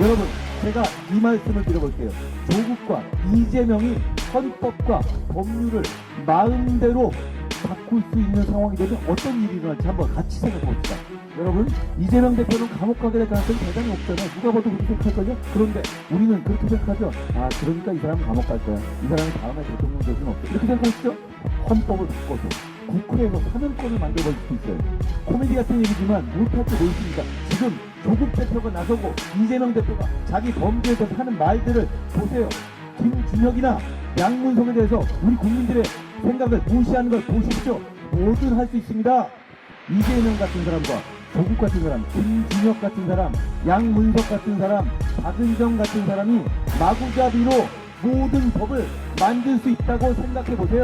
여러분, 제가 이 말씀을 드려볼게요. 조국과 이재명이 헌법과 법률을 마음대로 바꿀 수 있는 상황이 되면 어떤 일이 일어날지 한번 같이 생각해봅시다. 여러분, 이재명 대표는 감옥 가게 될 가능성이 대단히 높잖아요. 누가 봐도 그렇게 생각할걸요? 그런데 우리는 그렇게 생각하죠. 아, 그러니까 이 사람은 감옥 갈 거야. 이 사람은 다음에 대통령 될 수는 없어. 이렇게 생각하시죠? 헌법을 바꿔서 국회에서 사면권을 만들어볼 수 있어요. 코미디 같은 얘기지만 못할 게 뭐 있습니까? 지금 조국 대표가 나서고 이재명 대표가 자기 범죄에 대해서 하는 말들을 보세요. 김준혁이나 양문석에 대해서 우리 국민들의 생각을 무시하는 걸 보십시오. 뭐든 할 수 있습니다. 이재명 같은 사람과 조국 같은 사람, 김준혁 같은 사람, 양문석 같은 사람, 박은정 같은 사람이 마구잡이로 모든 법을 만들 수 있다고 생각해 보세요.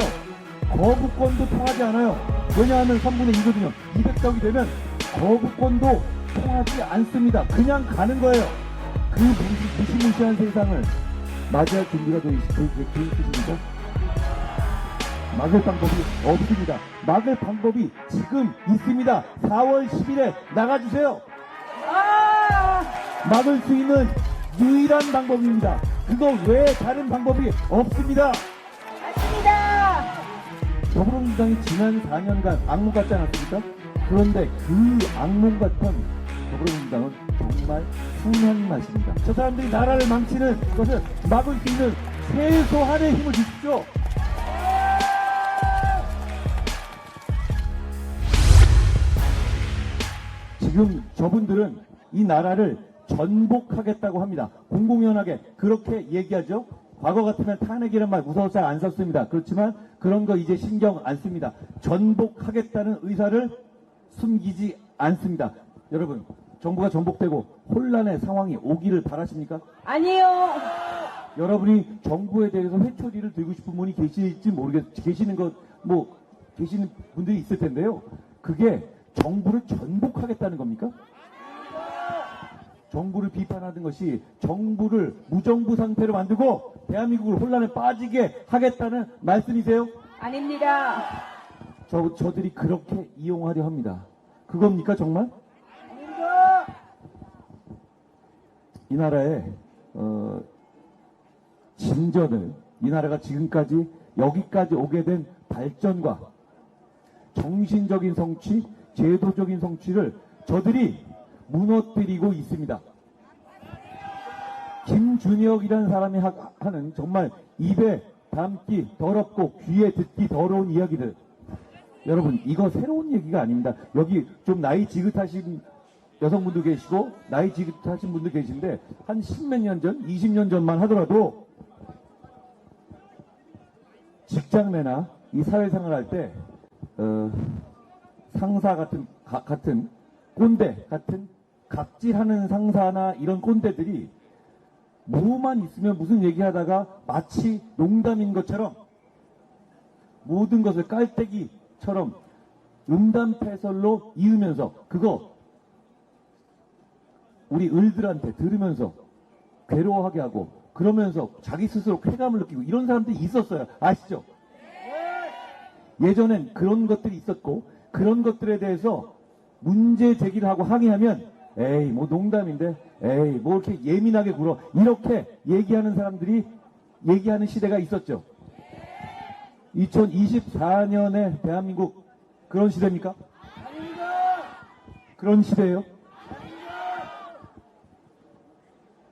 거부권도 통하지 않아요. 왜냐하면 3분의 2거든요. 200석이 되면 거부권도 통하지 않습니다. 그냥 가는 거예요. 그 무시무시한 세상을 맞이할 준비가 되어 있으십니까? 막을 방법이 없습니다. 막을 방법이 지금 있습니다. 4월 10일에 나가주세요. 막을 수 있는 유일한 방법입니다. 그거 외에 다른 방법이 없습니다. 맞습니다. 더불어민주당이 지난 4년간 악몽 같지 않았습니까? 그런데 그 악몽 같은 더불어민주당은 정말 순한 맛입니다. 저 사람들이 나라를 망치는 것을 막을 수 있는 최소한의 힘을 주십시오. 지금 저분들은 이 나라를 전복하겠다고 합니다. 공공연하게 그렇게 얘기하죠. 과거 같으면 탄핵이란 말 무서워서 잘 안 썼습니다. 그렇지만 그런 거 이제 신경 안 씁니다. 전복하겠다는 의사를 숨기지 않습니다. 여러분, 정부가 전복되고 혼란의 상황이 오기를 바라십니까? 아니요. 여러분이 정부에 대해서 회초리를 들고 싶은 분이 계실지 계시는 분들이 있을 텐데요. 그게 정부를 전복하겠다는 겁니까? 정부를 비판하는 것이 정부를 무정부 상태로 만들고 대한민국을 혼란에 빠지게 하겠다는 말씀이세요? 아닙니다. 저들이 그렇게 이용하려 합니다. 그겁니까 정말? 아닙니다. 이 나라의 진전을, 이 나라가 지금까지 여기까지 오게 된 발전과 정신적인 성취, 제도적인 성취를 저들이 무너뜨리고 있습니다. 김준혁이라는 사람이 하는 정말 입에 담기 더럽고 귀에 듣기 더러운 이야기들. 여러분, 이거 새로운 얘기가 아닙니다. 여기 좀 나이 지긋하신 여성분도 계시고 나이 지긋하신 분도 계신데 한 10몇 년 전, 20년 전만 하더라도 직장내나 이 사회생활 할 때 상사 같은 꼰대 같은 갑질하는 상사나 이런 꼰대들이 뭐만 있으면 무슨 얘기하다가 마치 농담인 것처럼 모든 것을 깔때기처럼 음담패설로 이으면서 그거 우리 을들한테 들으면서 괴로워하게 하고 그러면서 자기 스스로 쾌감을 느끼고 이런 사람들이 있었어요. 아시죠? 예전엔 그런 것들이 있었고 그런 것들에 대해서 문제 제기를 하고 항의하면 에이 뭐 농담인데 에이 뭐 이렇게 예민하게 굴어 이렇게 얘기하는 사람들이 얘기하는 시대가 있었죠. 2024년에 대한민국 그런 시대입니까? 그런 시대예요?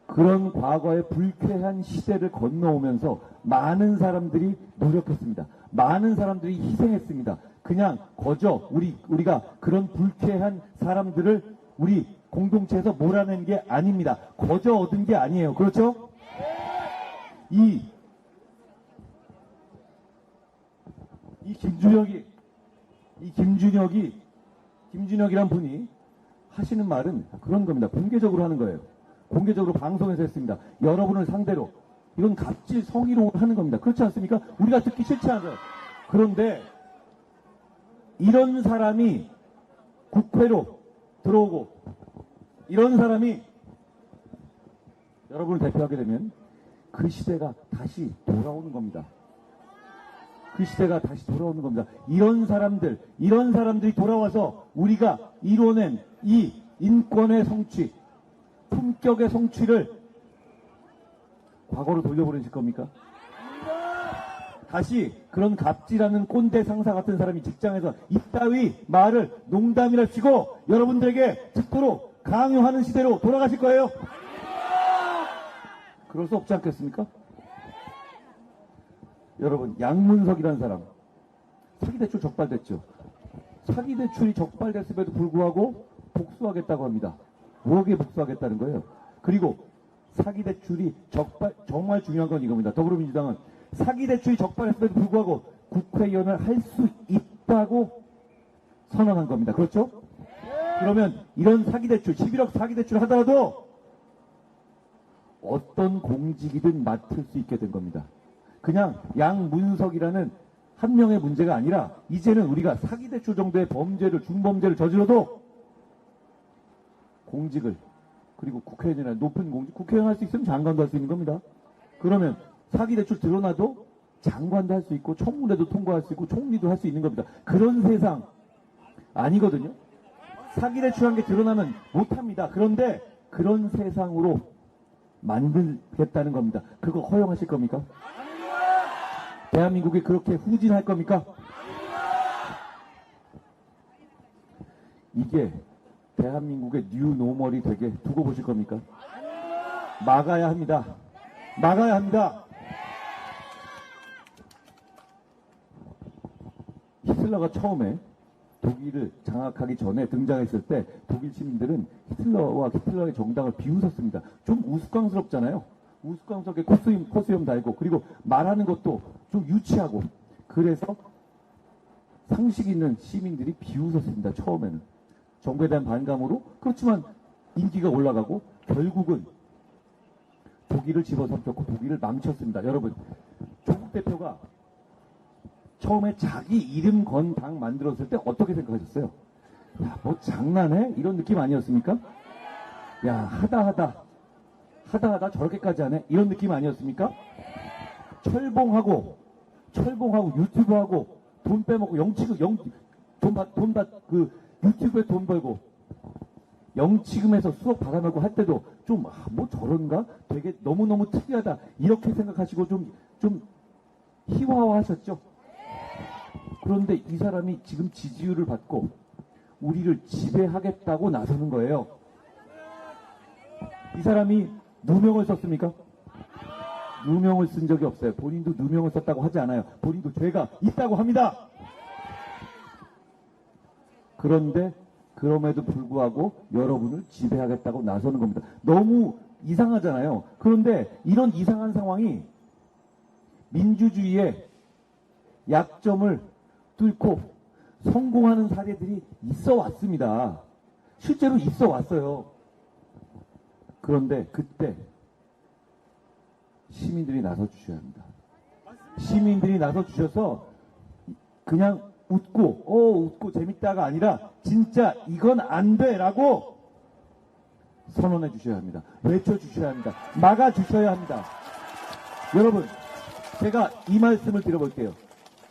그런 과거의 불쾌한 시대를 건너오면서 많은 사람들이 노력했습니다. 많은 사람들이 희생했습니다. 그냥 거저 우리가 그런 불쾌한 사람들을 우리 공동체에서 몰아낸 게 아닙니다. 거저 얻은 게 아니에요. 그렇죠? 이 김준혁이란 분이 하시는 말은 그런 겁니다. 공개적으로 하는 거예요. 공개적으로 방송에서 했습니다. 여러분을 상대로. 이건 갑질 성희롱을 하는 겁니다. 그렇지 않습니까? 우리가 듣기 싫지 않아요. 그런데 이런 사람이 국회로 들어오고 이런 사람이 여러분을 대표하게 되면 그 시대가 다시 돌아오는 겁니다. 그 시대가 다시 돌아오는 겁니다. 이런 사람들이 돌아와서 우리가 이뤄낸 이 인권의 성취, 품격의 성취를 과거로 돌려보내실 겁니까? 다시 그런 갑질하는 꼰대 상사 같은 사람이 직장에서 이따위 말을 농담이랍시고 여러분들에게 듣도록 강요하는 시대로 돌아가실 거예요? 그럴 수 없지 않겠습니까? 여러분, 양문석이라는 사람 사기대출 적발됐죠. 사기대출이 적발됐음에도 불구하고 복수하겠다고 합니다. 뭐에 복수하겠다는 거예요? 그리고 사기대출이 정말 중요한 건 이겁니다. 더불어민주당은 사기대출이 적발했음에도 불구하고 국회의원을 할 수 있다고 선언한 겁니다. 그렇죠? 그러면 이런 사기대출, 11억 사기대출 하더라도 어떤 공직이든 맡을 수 있게 된 겁니다. 그냥 양문석이라는 한 명의 문제가 아니라 이제는 우리가 사기대출 정도의 범죄를, 중범죄를 저질러도 공직을, 그리고 국회의원이나 높은 공직, 국회의원 할 수 있으면 장관도 할 수 있는 겁니다. 그러면 사기대출 드러나도 장관도 할 수 있고 청문회도 통과할 수 있고 총리도 할 수 있는 겁니다. 그런 세상 아니거든요. 사기대출한 게 드러나면 못합니다. 그런데 그런 세상으로 만들겠다는 겁니다. 그거 허용하실 겁니까? 대한민국이 그렇게 후진할 겁니까? 이게 대한민국의 뉴노멀이 되게 두고 보실 겁니까? 막아야 합니다. 막아야 합니다. 히틀러가 처음에 독일을 장악하기 전에 등장했을 때 독일 시민들은 히틀러와 히틀러의 정당을 비웃었습니다. 좀 우스꽝스럽잖아요. 우스꽝스럽게 코스염 달고, 그리고 말하는 것도 좀 유치하고, 그래서 상식 있는 시민들이 비웃었습니다. 처음에는 정부에 대한 반감으로. 그렇지만 인기가 올라가고 결국은 독일을 집어삼켰고 독일을 망쳤습니다. 여러분, 조국 대표가 처음에 자기 이름 건 당 만들었을 때 어떻게 생각하셨어요? 야, 뭐 장난해? 이런 느낌 아니었습니까? 야, 하다 저렇게까지 하네? 이런 느낌 아니었습니까? 철봉하고 유튜브하고 돈 빼먹고 유튜브에 돈 벌고 영치금에서 수억 받아먹고 할 때도 좀 뭐 저런가? 되게 너무너무 특이하다 이렇게 생각하시고 좀 희화화하셨죠? 그런데 이 사람이 지금 지지율을 받고 우리를 지배하겠다고 나서는 거예요. 이 사람이 누명을 썼습니까? 누명을 쓴 적이 없어요. 본인도 누명을 썼다고 하지 않아요. 본인도 죄가 있다고 합니다. 그런데 그럼에도 불구하고 여러분을 지배하겠다고 나서는 겁니다. 너무 이상하잖아요. 그런데 이런 이상한 상황이 민주주의의 약점을 뚫고 성공하는 사례들이 있어 왔습니다. 실제로 있어 왔어요. 그런데 그때 시민들이 나서 주셔야 합니다. 시민들이 나서 주셔서 그냥 웃고 재밌다가 아니라 진짜 이건 안 돼라고 선언해 주셔야 합니다. 외쳐 주셔야 합니다. 막아 주셔야 합니다. 여러분, 제가 이 말씀을 드려볼게요.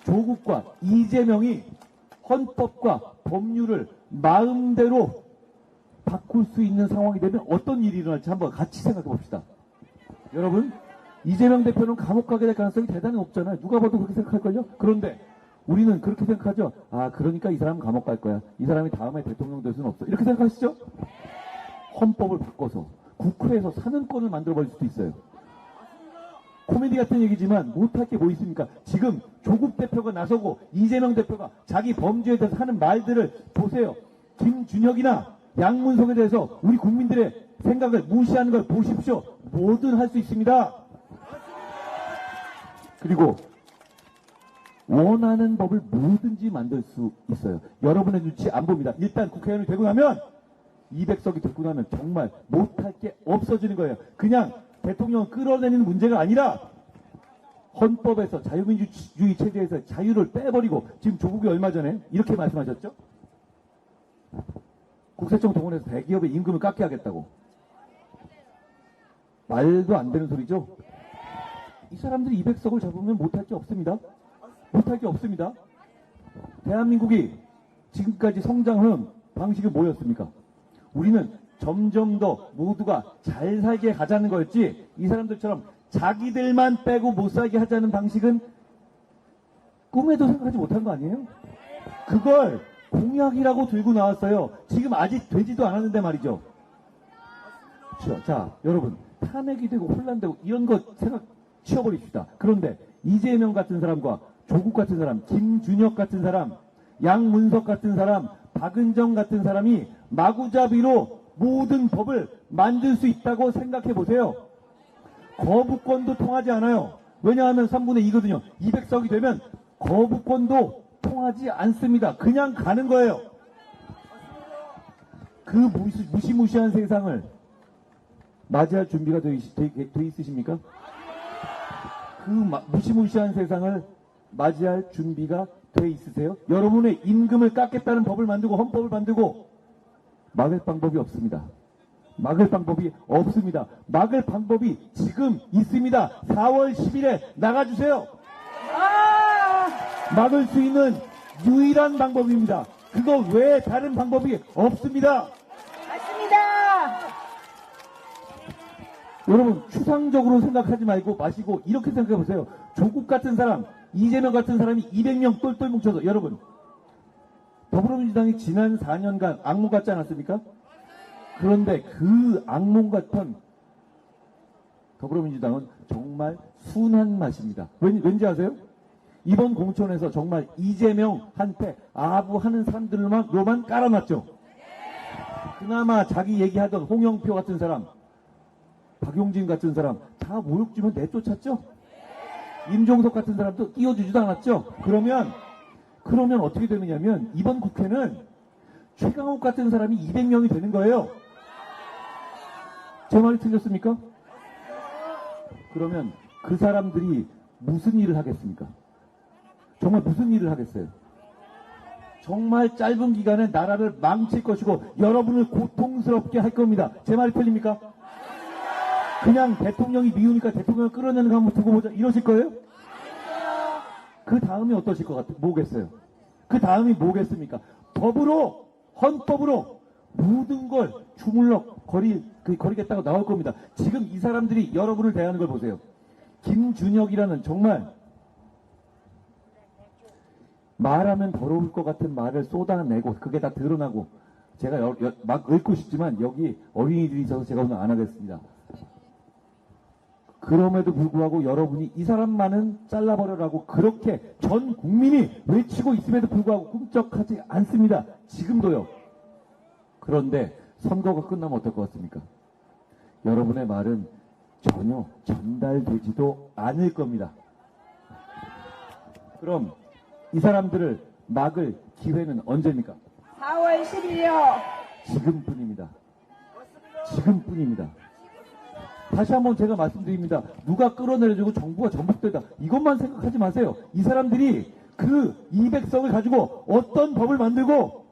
조국과 이재명이 헌법과 법률을 마음대로 바꿀 수 있는 상황이 되면 어떤 일이 일어날지 한번 같이 생각해 봅시다. 여러분, 이재명 대표는 감옥 가게 될 가능성이 대단히 높잖아요. 누가 봐도 그렇게 생각할걸요? 그런데 우리는 그렇게 생각하죠. 아, 그러니까 이 사람은 감옥 갈 거야. 이 사람이 다음에 대통령 될 수는 없어. 이렇게 생각하시죠? 헌법을 바꿔서 국회에서 사는권을 만들어버릴 수도 있어요. 코미디 같은 얘기지만 못할 게 뭐 있습니까? 지금 조국 대표가 나서고 이재명 대표가 자기 범죄에 대해서 하는 말들을 보세요. 김준혁이나 양문석에 대해서 우리 국민들의 생각을 무시하는 걸 보십시오. 뭐든 할 수 있습니다. 그리고 원하는 법을 뭐든지 만들 수 있어요. 여러분의 눈치 안 봅니다. 일단 국회의원이 되고 나면 200석이 됐고 나면 정말 못할 게 없어지는 거예요. 그냥 대통령을 끌어내리는 문제가 아니라 헌법에서 자유민주주의 체제에서 자유를 빼버리고, 지금 조국이 얼마 전에 이렇게 말씀하셨죠? 국세청 동원해서 대기업의 임금을 깎게 하겠다고. 말도 안 되는 소리죠? 이 사람들이 200석을 잡으면 못할 게 없습니다. 못할 게 없습니다. 대한민국이 지금까지 성장한 방식이 뭐였습니까? 우리는 점점 더 모두가 잘 살게 가자는 거였지, 이 사람들처럼 자기들만 빼고 못 살게 하자는 방식은 꿈에도 생각하지 못한 거 아니에요? 그걸 공약이라고 들고 나왔어요. 지금 아직 되지도 않았는데 말이죠. 자, 여러분, 탄핵이 되고 혼란되고 이런 거 생각 치워버립시다. 그런데 이재명 같은 사람과 조국 같은 사람, 김준혁 같은 사람, 양문석 같은 사람, 박은정 같은 사람이 마구잡이로 모든 법을 만들 수 있다고 생각해 보세요. 거부권도 통하지 않아요. 왜냐하면 3분의 2거든요. 200석이 되면 거부권도 통하지 않습니다. 그냥 가는 거예요. 그 무시무시한 세상을 맞이할 준비가 돼 있으십니까? 그 무시무시한 세상을 맞이할 준비가 돼 있으세요? 여러분의 임금을 깎겠다는 법을 만들고 헌법을 만들고 막을 방법이 없습니다. 막을 방법이 없습니다. 막을 방법이 지금 있습니다. 4월 10일에 나가주세요. 막을 수 있는 유일한 방법입니다. 그거 외에 다른 방법이 없습니다. 맞습니다. 여러분, 추상적으로 생각하지 말고 마시고 이렇게 생각해 보세요. 조국 같은 사람, 이재명 같은 사람이 200명 똘똘 뭉쳐서, 여러분, 더불어민주당이 지난 4년간 악몽 같지 않았습니까? 그런데 그 악몽 같은 더불어민주당은 정말 순한 맛입니다. 왠지 아세요? 이번 공천에서 정말 이재명한테 아부하는 사람들로만 깔아놨죠. 그나마 자기 얘기하던 홍영표 같은 사람, 박용진 같은 사람 다 모욕 주면 내쫓았죠. 임종석 같은 사람도 끼워주지도 않았죠. 그러면 어떻게 되느냐면 이번 국회는 최강욱 같은 사람이 200명이 되는 거예요. 제 말이 틀렸습니까? 그러면 그 사람들이 무슨 일을 하겠습니까? 정말 무슨 일을 하겠어요? 정말 짧은 기간에 나라를 망칠 것이고 여러분을 고통스럽게 할 겁니다. 제 말이 틀립니까? 그냥 대통령이 미우니까 대통령을 끌어내는 거 한번 두고 보자 이러실 거예요? 그 다음이 어떠실 것 같아요? 뭐겠어요? 그 다음이 뭐겠습니까? 법으로, 헌법으로 모든 걸 주물럭 거리겠다고 나올 겁니다. 지금 이 사람들이 여러분을 대하는 걸 보세요. 김준혁이라는 정말 말하면 더러울 것 같은 말을 쏟아내고 그게 다 드러나고, 제가 막 읊고 싶지만 여기 어린이들이 있어서 제가 오늘 안 하겠습니다. 그럼에도 불구하고 여러분이 이 사람만은 잘라버려라고 그렇게 전 국민이 외치고 있음에도 불구하고 꿈쩍하지 않습니다. 지금도요. 그런데 선거가 끝나면 어떨 것 같습니까? 여러분의 말은 전혀 전달되지도 않을 겁니다. 그럼 이 사람들을 막을 기회는 언제입니까? 4월 10일이요. 지금뿐입니다. 지금뿐입니다. 다시 한번 제가 말씀드립니다. 누가 끌어내려주고 정부가 전복되다, 이것만 생각하지 마세요. 이 사람들이 그 200석을 가지고 어떤 법을 만들고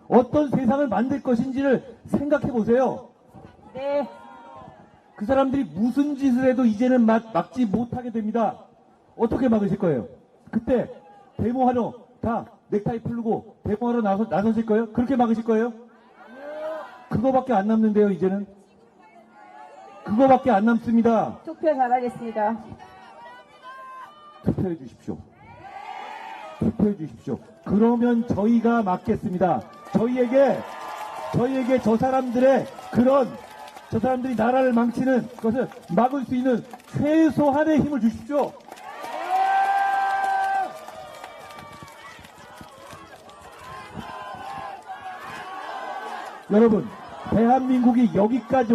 어떤 세상을 만들 것인지를 생각해 보세요. 네. 그 사람들이 무슨 짓을 해도 이제는 막지 못하게 됩니다. 어떻게 막으실 거예요? 그때 데모하러 다 넥타이 풀고 데모하러 나서실 거예요? 그렇게 막으실 거예요? 그거밖에 안 남는데요, 이제는. 그거밖에 안 남습니다. 투표 잘하겠습니다. 투표해 주십시오. 투표해 주십시오. 그러면 저희가 막겠습니다. 저희에게 저 사람들이 나라를 망치는 것을 막을 수 있는 최소한의 힘을 주십시오. 여러분, 대한민국이 여기까지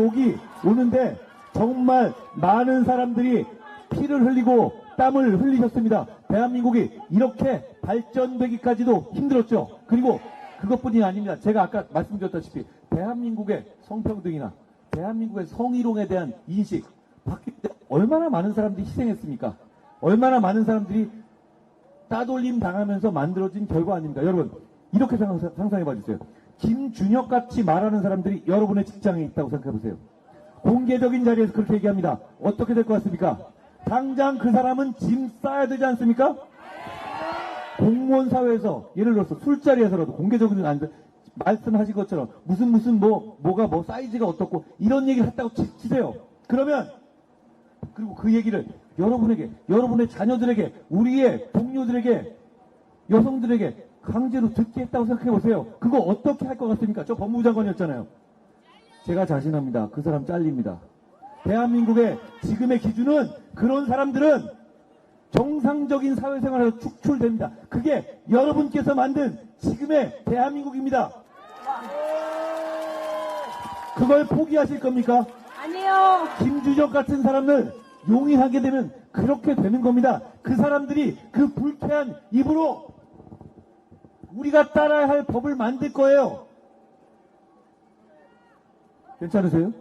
오는데 정말 많은 사람들이 피를 흘리고 땀을 흘리셨습니다. 대한민국이 이렇게 발전되기까지도 힘들었죠. 그리고 그것뿐이 아닙니다. 제가 아까 말씀드렸다시피 대한민국의 성평등이나 대한민국의 성희롱에 대한 인식 바뀔 때 얼마나 많은 사람들이 희생했습니까? 얼마나 많은 사람들이 따돌림 당하면서 만들어진 결과 아닙니까? 여러분, 이렇게 상상해 봐주세요. 김준혁 같이 말하는 사람들이 여러분의 직장에 있다고 생각해 보세요. 공개적인 자리에서 그렇게 얘기합니다. 어떻게 될 것 같습니까? 당장 그 사람은 짐 싸야 되지 않습니까? 공무원 사회에서, 예를 들어서 술자리에서라도 공개적인 안 돼. 말씀하신 것처럼 무슨 뭐가 사이즈가 어떻고 이런 얘기를 했다고 치세요. 그러면 그리고 그 얘기를 여러분에게, 여러분의 자녀들에게, 우리의 동료들에게, 여성들에게 강제로 듣게 했다고 생각해 보세요. 그거 어떻게 할 것 같습니까? 저 법무부 장관이었잖아요. 제가 자신합니다. 그 사람 잘립니다. 대한민국의 지금의 기준은 그런 사람들은 정상적인 사회생활에서 축출됩니다. 그게 여러분께서 만든 지금의 대한민국입니다. 그걸 포기하실 겁니까? 아니요. 김주적 같은 사람을 용인하게 되면 그렇게 되는 겁니다. 그 사람들이 그 불쾌한 입으로 우리가 따라야 할 법을 만들 거예요. 괜찮으세요?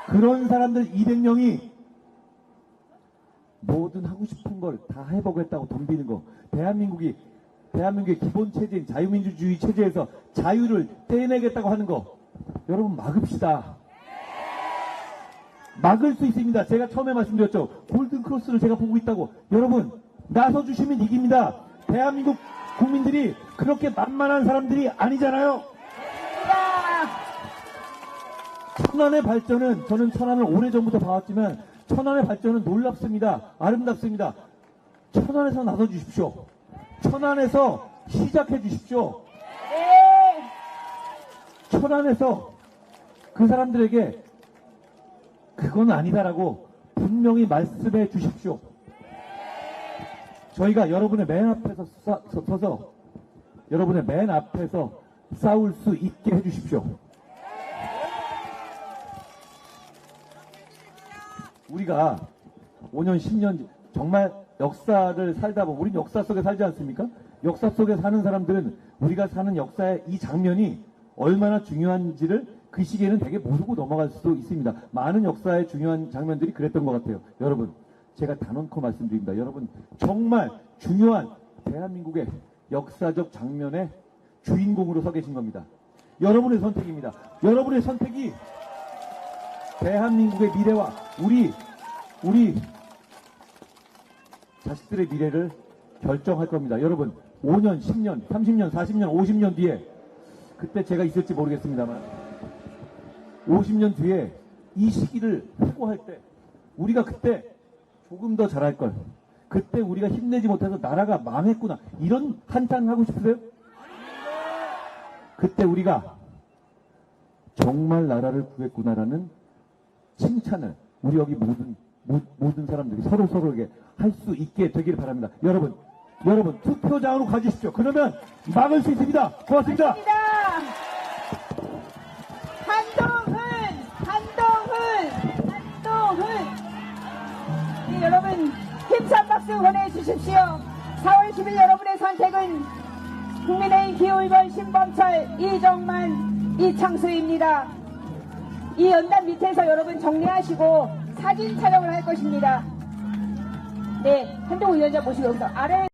그런 사람들 200명이 뭐든 하고 싶은 걸 다 해보겠다고 덤비는 거. 대한민국의 기본 체제인 자유민주주의 체제에서 자유를 떼내겠다고 하는 거. 여러분 막읍시다. 막을 수 있습니다. 제가 처음에 말씀드렸죠. 골든크로스를 제가 보고 있다고. 여러분 나서주시면 이깁니다. 대한민국 국민들이 그렇게 만만한 사람들이 아니잖아요. 천안의 발전은, 저는 천안을 오래전부터 봐왔지만 천안의 발전은 놀랍습니다. 아름답습니다. 천안에서 나서주십시오. 천안에서 시작해 주십시오. 네. 천안에서 그 사람들에게 그건 아니다라고 분명히 말씀해 주십시오. 저희가 여러분의 맨 앞에서 서서 여러분의 맨 앞에서 싸울 수 있게 해주십시오. 우리가 5년, 10년 정말 역사를 살다 보면 우린 역사 속에 살지 않습니까? 역사 속에 사는 사람들은 우리가 사는 역사의 이 장면이 얼마나 중요한지를 그 시기에는 되게 모르고 넘어갈 수도 있습니다. 많은 역사의 중요한 장면들이 그랬던 것 같아요. 여러분, 제가 단언코 말씀드립니다. 여러분, 정말 중요한 대한민국의 역사적 장면의 주인공으로 서 계신 겁니다. 여러분의 선택입니다. 여러분의 선택이 대한민국의 미래와 우리 자식들의 미래를 결정할 겁니다. 여러분, 5년, 10년, 30년, 40년, 50년 뒤에, 그때 제가 있을지 모르겠습니다만 50년 뒤에 이 시기를 회고할 때 우리가 그때 조금 더 잘할 걸, 그때 우리가 힘내지 못해서 나라가 망했구나, 이런 한탄하고 싶으세요? 그때 우리가 정말 나라를 구했구나라는 칭찬을 우리 여기 모든 사람들이 서로에게 할 수 있게 되기를 바랍니다. 여러분 투표장으로 가주십시오. 그러면 막을 수 있습니다. 고맙습니다. 맞습니다. 한동훈. 네, 여러분 힘찬 박수 보내주십시오. 4월 10일 여러분의 선택은 국민의힘 기호1번 신범철, 이정만, 이창수입니다. 이 연단 밑에서 여러분 정리하시고 사진 촬영을 할 것입니다. 네, 한동훈 위원장 모시고 여기서 아래